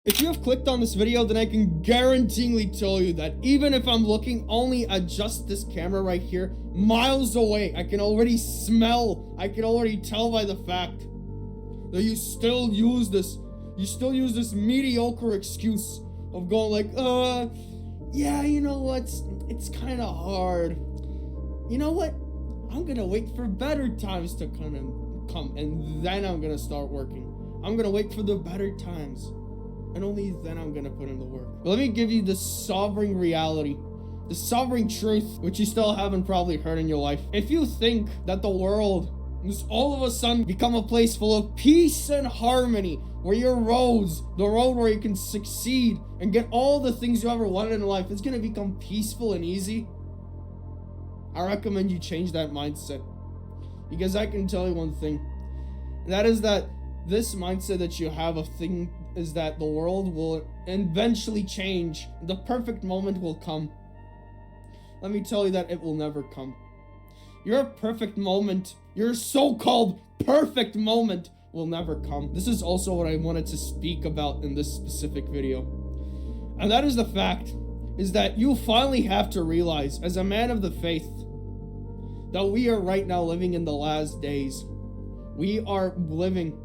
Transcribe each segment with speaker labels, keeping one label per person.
Speaker 1: If you have clicked on this video, then I can guaranteeingly tell you that even if I'm looking only at just this camera right here, miles away, I can already smell, I can already tell by the fact that you still use this mediocre excuse of going like, yeah, you know what, it's kind of hard. You know what, I'm gonna wait for better times to come, and then I'm gonna start working. I'm gonna wait for the better times, and only then I'm gonna put in the work. But let me give you the sovereign reality, the sovereign truth, which you still haven't probably heard in your life. If you think that the world is all of a sudden become a place full of peace and harmony, where your roads, the road where you can succeed and get all the things you ever wanted in life, is gonna become peaceful and easy, I recommend you change that mindset. Because I can tell you one thing, and that is that this mindset that you have is that the world will eventually change. The perfect moment will come. Let me tell you that it will never come. Your perfect moment, your so-called perfect moment, will never come. This is also what I wanted to speak about in this specific video. And that is the fact, is that you finally have to realize, as a man of the faith, that we are right now living in the last days. We are living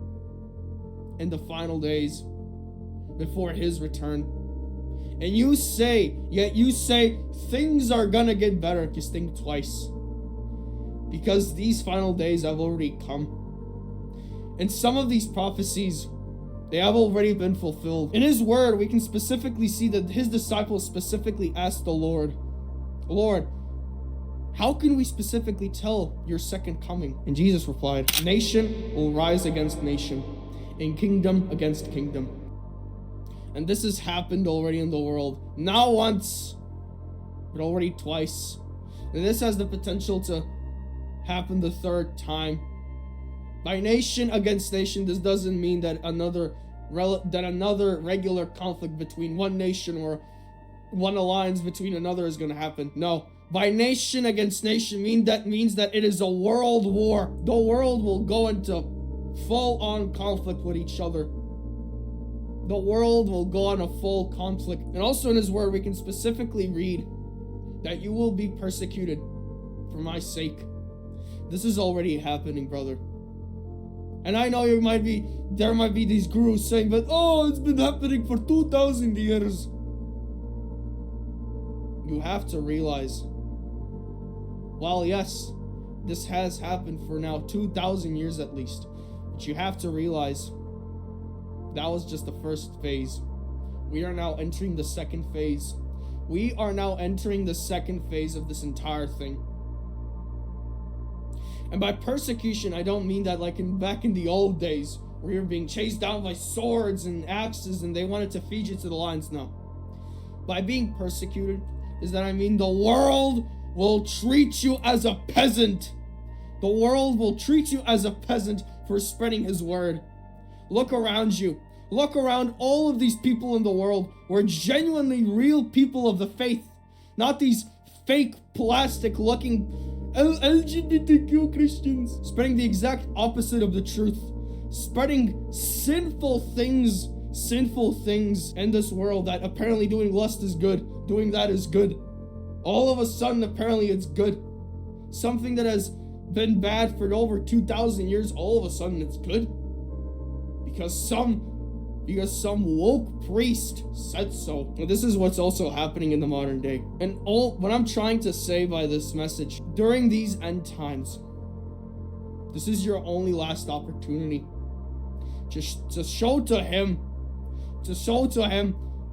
Speaker 1: in the final days before his return. And you say things are gonna get better. Just think twice. Because these final days have already come. And some of these prophecies, they have already been fulfilled. In his word, we can specifically see that his disciples specifically asked the Lord, Lord, how can we specifically tell your second coming? And Jesus replied, nation will rise against nation, and kingdom against kingdom. And this has happened already in the world. Not once, but already twice. And this has the potential to happen the third time. By nation against nation, this doesn't mean that another regular conflict between one nation or one alliance between another is going to happen. No. By nation against nation means that it is a world war. The world will go into full-on conflict with each other. The world will go on a full conflict. And also in his word, we can specifically read that you will be persecuted for my sake. This is already happening, brother. And I know there might be these gurus saying, but it's been happening for 2,000 years. You have to realize, well, yes, this has happened for now 2,000 years at least. But you have to realize that was just the first phase. We are now entering the second phase. We are now entering the second phase of this entire thing. And by persecution, I don't mean that like back in the old days where you're being chased down by swords and axes and they wanted to feed you to the lions. No. By being persecuted is that I mean the world will treat you as a peasant. The world will treat you as a peasant for spreading his word. Look around you. Look around all of these people in the world who are genuinely real people of the faith. Not these fake plastic looking LGBTQ Christians. Spreading the exact opposite of the truth. Spreading sinful things in this world, that apparently doing lust is good. Doing that is good. All of a sudden, apparently it's good. Something that has been bad for over 2,000 years, all of a sudden it's good. Because some woke priest said so. And this is what's also happening in the modern day. And what I'm trying to say by this message, during these end times, this is your only last opportunity to show to him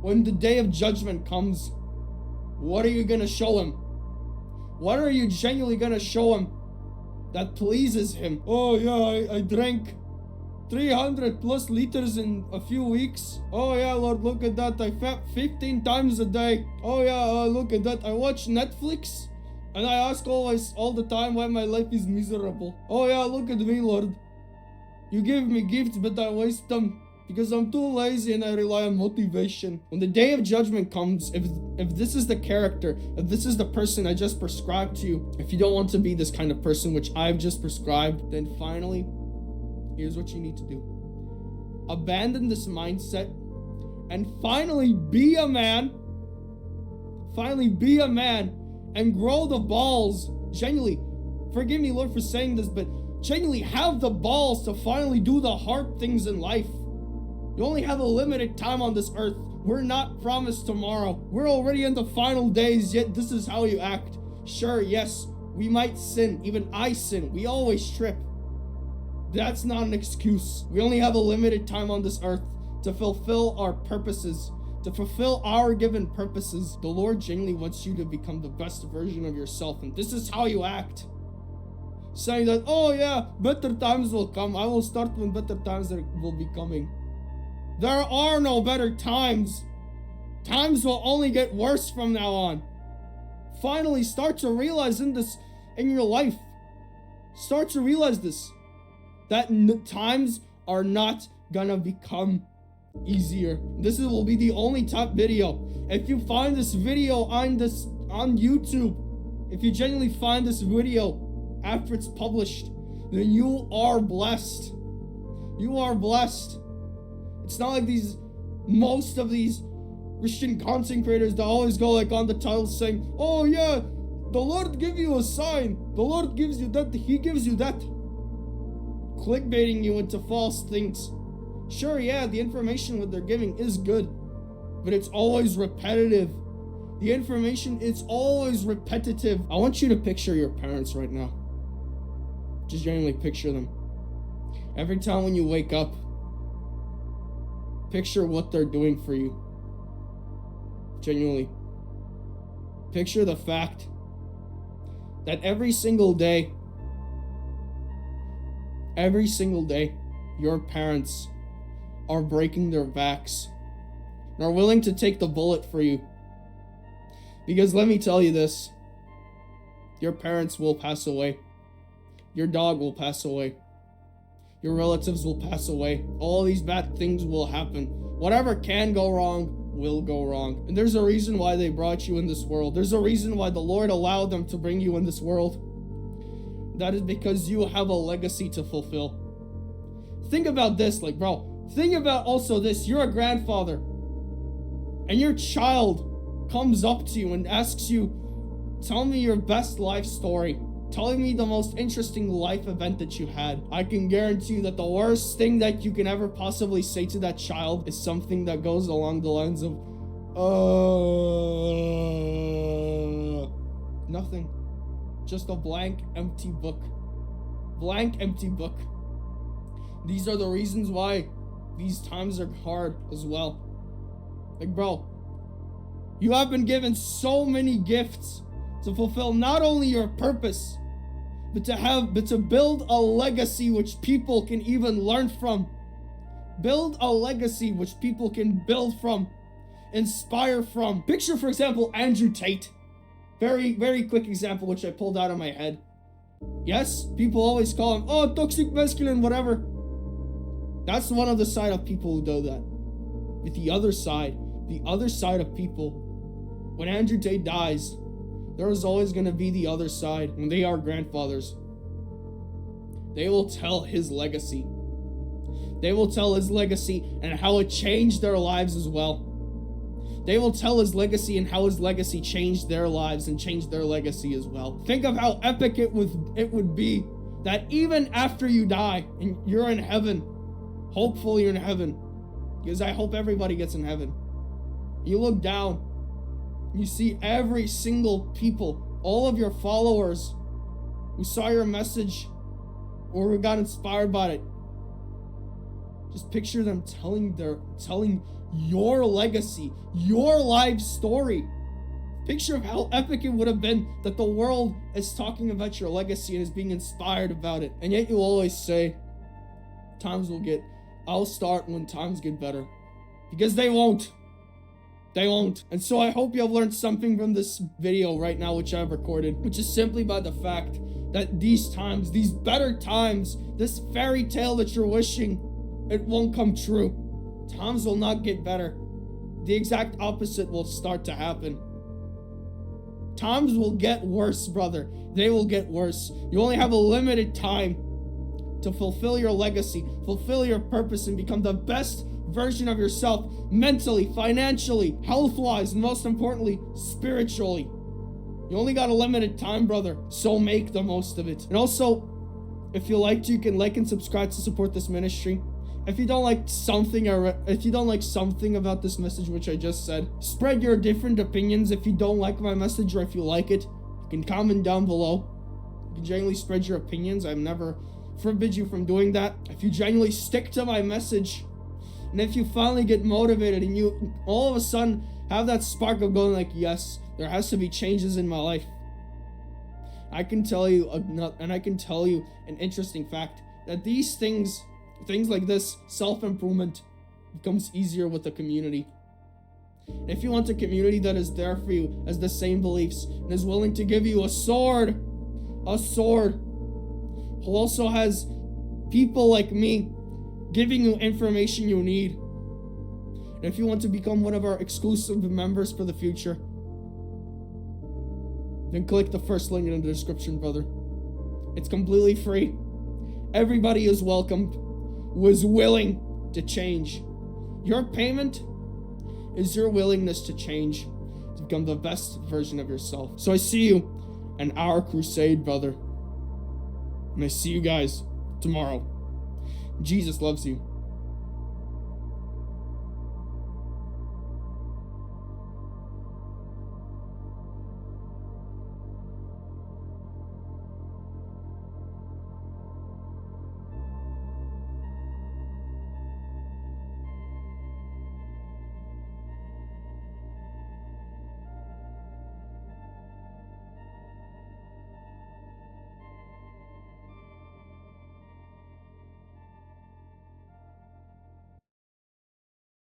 Speaker 1: when the day of judgment comes. What are you gonna show him? What are you genuinely gonna show him that pleases him? Oh yeah, I drank 300 plus liters in a few weeks. Oh yeah, Lord, look at that. I fat 15 times a day. Oh yeah, look at that. I watch Netflix and I ask all the time why my life is miserable. Oh yeah, look at me, Lord. You give me gifts, but I waste them because I'm too lazy and I rely on motivation. When the day of judgment comes, if this is the character, if this is the person I just prescribed to you, if you don't want to be this kind of person, which I've just prescribed, then finally, here's what you need to do. Abandon this mindset and finally be a man. Finally be a man and grow the balls. Genuinely, forgive me, Lord, for saying this, but genuinely have the balls to finally do the hard things in life. You only have a limited time on this earth. We're not promised tomorrow. We're already in the final days, yet this is how you act. Sure, yes, we might sin. Even I sin. We always trip. That's not an excuse. We only have a limited time on this earth to fulfill our purposes, to fulfill our given purposes. The Lord genuinely wants you to become the best version of yourself, and this is how you act. Saying that, oh yeah, better times will come. I will start when better times will be coming. There are no better times. Times will only get worse from now on. Finally, start to realize in your life. Start to realize this. That times are not gonna become easier. This will be the only top video. If you find this video on YouTube, if you genuinely find this video after it's published, then you are blessed. You are blessed. It's not like most of these Christian content creators that always go like on the title saying, oh yeah, the Lord give you a sign, the Lord gives you that, he gives you that. Clickbaiting you into false things. Sure, yeah, the information that they're giving is good, but it's always repetitive. The information, it's always repetitive. I want you to picture your parents right now. Just genuinely picture them. Every time when you wake up, picture what they're doing for you. Genuinely. Picture the fact that every single day, your parents are breaking their backs and are willing to take the bullet for you. Because let me tell you this, your parents will pass away. Your dog will pass away. Your relatives will pass away. All these bad things will happen. Whatever can go wrong will go wrong. And there's a reason why they brought you in this world. There's a reason why the Lord allowed them to bring you in this world. That is because you have a legacy to fulfill. Think about this, bro. Think about also this. You're a grandfather. And your child comes up to you and asks you, tell me your best life story. Telling me the most interesting life event that you had. I can guarantee you that the worst thing that you can ever possibly say to that child is something that goes along the lines of, nothing. Just a blank, empty book. Blank, empty book. These are the reasons why these times are hard as well. Bro, you have been given so many gifts to fulfill not only your purpose, but to build a legacy which people can even learn from. Build a legacy which people can build from, inspire from. Picture, for example, Andrew Tate. Very, very quick example which I pulled out of my head. Yes, people always call him, oh, toxic masculine, whatever. That's one of the side of people who do that. But the other side of people, when Andrew Tate dies, there is always going to be the other side. When they are grandfathers, they will tell his legacy. They will tell his legacy and how it changed their lives as well. They will tell his legacy and how his legacy changed their lives and changed their legacy as well. Think of how epic it would be that even after you die and you're in heaven, hopefully you're in heaven, because I hope everybody gets in heaven. You look down, you see every single people, all of your followers who saw your message or who got inspired by it. Just picture them telling your legacy, your life story. Picture of how epic it would have been that the world is talking about your legacy and is being inspired about it. And yet you always say, I'll start when times get better. Because they won't. They won't. And so I hope you have learned something from this video right now, which I've recorded, which is simply by the fact that these times, these better times, this fairy tale that you're wishing, it won't come true. Times will not get better. The exact opposite will start to happen. Times will get worse, brother. They will get worse. You only have a limited time to fulfill your legacy, fulfill your purpose, and become the best version of yourself, mentally, financially, health-wise, and most importantly, spiritually. You only got a limited time, brother, so make the most of it. And also, if you liked, you can like and subscribe to support this ministry. If you don't like something about this message which I just said, spread your different opinions. If you don't like my message or if you like it, you can comment down below. You can genuinely spread your opinions. I've never forbid you from doing that. If you genuinely stick to my message, and if you finally get motivated and you all of a sudden have that spark of going like, yes, there has to be changes in my life. I can tell you an interesting fact that these things like this, self-improvement, becomes easier with a community. And if you want a community that is there for you, has the same beliefs, and is willing to give you a sword, who also has people like me giving you information you need. And if you want to become one of our exclusive members for the future, then click the first link in the description, brother. It's completely free. Everybody is welcomed who is willing to change. Your payment is your willingness to change, to become the best version of yourself. So I see you in our crusade, brother. And I see you guys tomorrow. Jesus loves you.